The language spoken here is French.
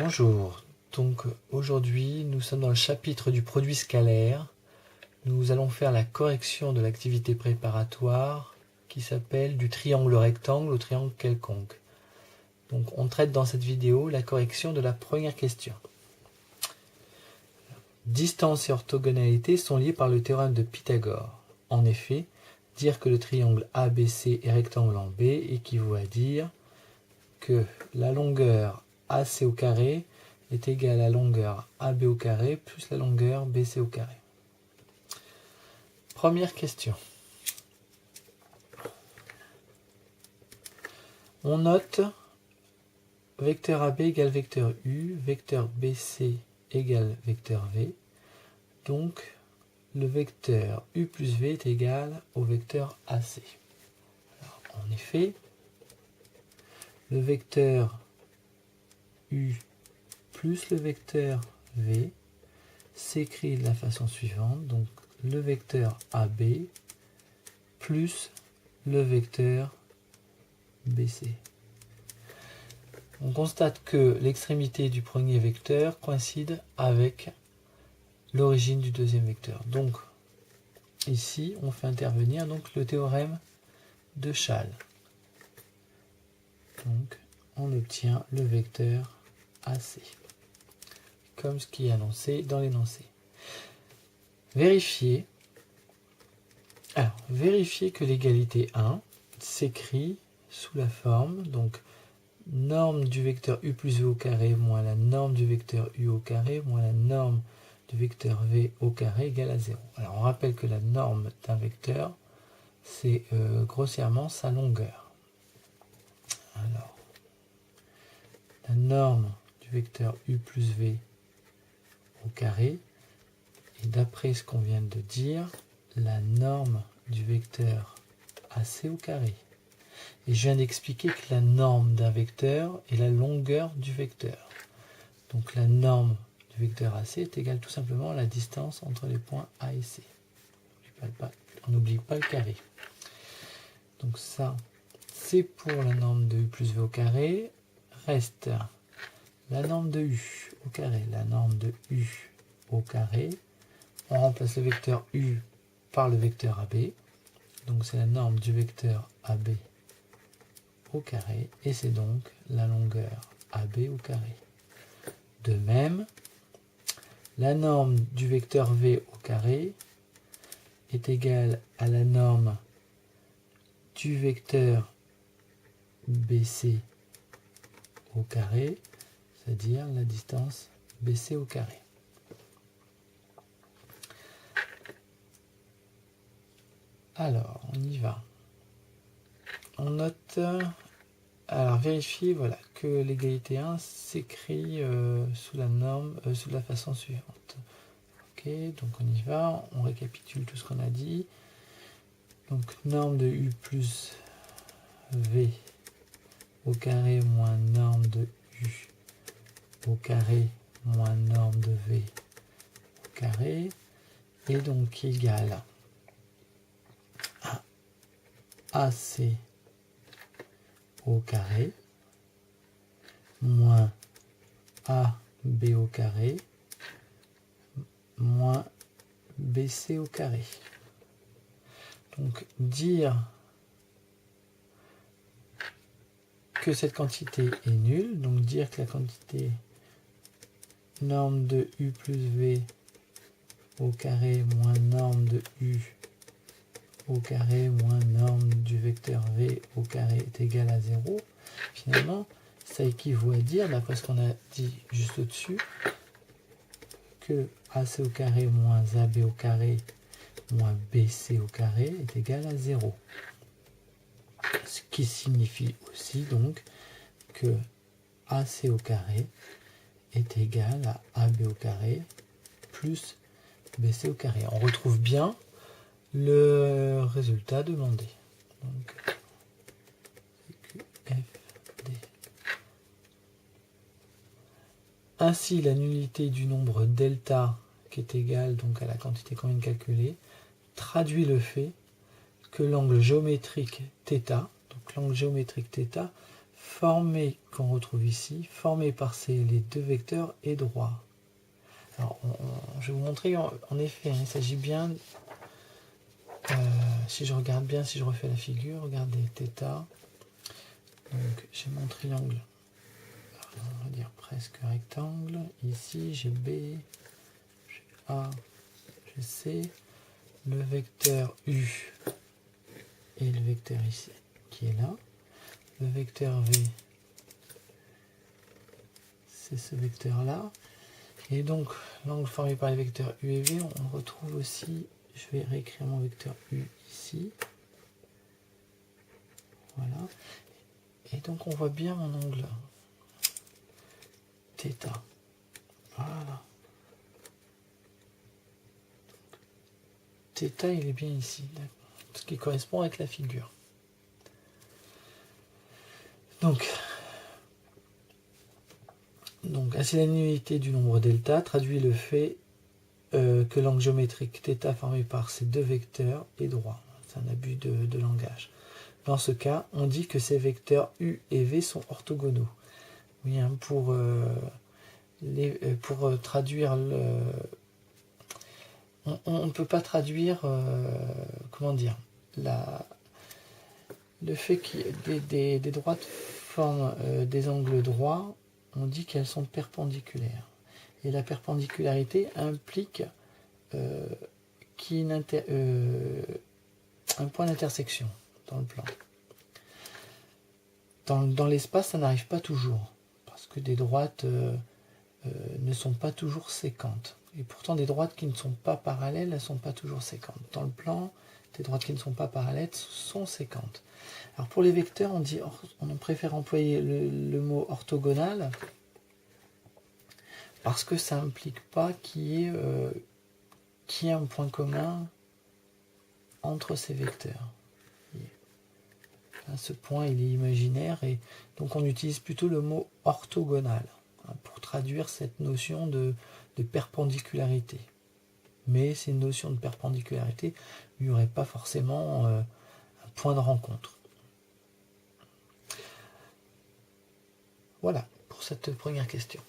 Bonjour, donc aujourd'hui nous sommes dans le chapitre du produit scalaire. Nous allons faire la correction de l'activité préparatoire qui s'appelle du triangle rectangle au triangle quelconque. Donc on traite dans cette vidéo la correction de la première question. Distance et orthogonalité sont liées par le théorème de Pythagore. En effet, dire que le triangle ABC est rectangle en B équivaut à dire que la longueur AC au carré est égale à la longueur AB au carré plus la longueur BC au carré. Première question. On note vecteur AB égale vecteur U, vecteur BC égale vecteur V. Donc le vecteur U plus V est égal au vecteur AC. Alors, en effet, le vecteur U plus le vecteur V s'écrit de la façon suivante. Donc le vecteur AB plus le vecteur BC. On constate que l'extrémité du premier vecteur coïncide avec l'origine du deuxième vecteur. Donc ici, on fait intervenir donc le théorème de Chasles. Donc on obtient le vecteur AC, comme ce qui est annoncé dans l'énoncé. Vérifier que l'égalité 1 s'écrit sous la forme, donc norme du vecteur U plus V au carré moins la norme du vecteur U au carré moins la norme du vecteur V au carré égale à 0. Alors on rappelle que la norme d'un vecteur, c'est grossièrement sa longueur. Alors, la norme du vecteur U plus V au carré, et d'après ce qu'on vient de dire, la norme du vecteur AC au carré. Et je viens d'expliquer que la norme d'un vecteur est la longueur du vecteur. Donc la norme du vecteur AC est égale tout simplement à la distance entre les points A et C. On n'oublie pas le carré. Donc ça, c'est pour la norme de U plus V au carré. Reste la norme de U au carré, la norme de U au carré. On remplace le vecteur U par le vecteur AB. Donc c'est la norme du vecteur AB au carré. Et c'est donc la longueur AB au carré. De même, la norme du vecteur V au carré est égale à la norme du vecteur BC au carré, c'est-à-dire la distance BC au carré. Alors, on y va. On note, alors vérifier voilà, que l'égalité 1 s'écrit sous la façon suivante. Ok, donc on y va, on récapitule tout ce qu'on a dit. Donc norme de U plus V au carré moins norme de U au carré moins norme de V au carré est donc égal à AC au carré moins AB au carré moins BC au carré. Donc dire que cette quantité est nulle, donc dire que la quantité norme de U plus V au carré moins norme de U au carré moins norme du vecteur V au carré est égal à 0, finalement, ça équivaut à dire, d'après ce qu'on a dit juste au-dessus, que AC au carré moins AB au carré moins BC au carré est égal à 0. Ce qui signifie aussi donc que AC au carré est égal à AB au carré plus BC au carré. On retrouve bien le résultat demandé. Donc, QFD. Ainsi, la nullité du nombre delta, qui est égal donc à la quantité qu'on vient de calculer, traduit le fait que l'angle géométrique θ, donc l'angle géométrique θ, formé, qu'on retrouve ici, formé par les deux vecteurs est droit. Alors, je vais vous montrer, en effet, il s'agit bien, si je regarde bien, si je refais la figure, regardez, θ, donc j'ai mon triangle, on va dire presque rectangle, ici j'ai B, j'ai A, j'ai C, le vecteur U et le vecteur ici, qui est là, le vecteur V, c'est ce vecteur-là, et donc l'angle formé par les vecteurs U et V, on retrouve aussi, je vais réécrire mon vecteur U ici, voilà, et donc on voit bien mon angle θ, voilà, θ il est bien ici, ce qui correspond avec la figure. Donc ainsi la nullité du nombre delta traduit le fait que l'angle géométrique θ formé par ces deux vecteurs est droit. C'est un abus de langage. Dans ce cas, on dit que ces vecteurs U et V sont orthogonaux. Oui, hein, pour traduire on ne peut pas traduire comment dire le fait que des droites forment des angles droits, on dit qu'elles sont perpendiculaires. Et la perpendicularité implique un point d'intersection dans le plan. Dans l'espace, ça n'arrive pas toujours, parce que des droites ne sont pas toujours séquentes. Et pourtant, des droites qui ne sont pas parallèles, elles ne sont pas toujours séquentes. Dans le plan, des droites qui ne sont pas parallèles sont séquentes. Alors pour les vecteurs, on préfère employer le mot orthogonal, parce que ça n'implique pas qu'il y ait un point commun entre ces vecteurs. Là, ce point, il est imaginaire, et donc on utilise plutôt le mot orthogonal pour traduire cette notion de perpendicularité. Mais c'est une notion de perpendicularité, il n'y aurait pas forcément un point de rencontre. Voilà pour cette première question.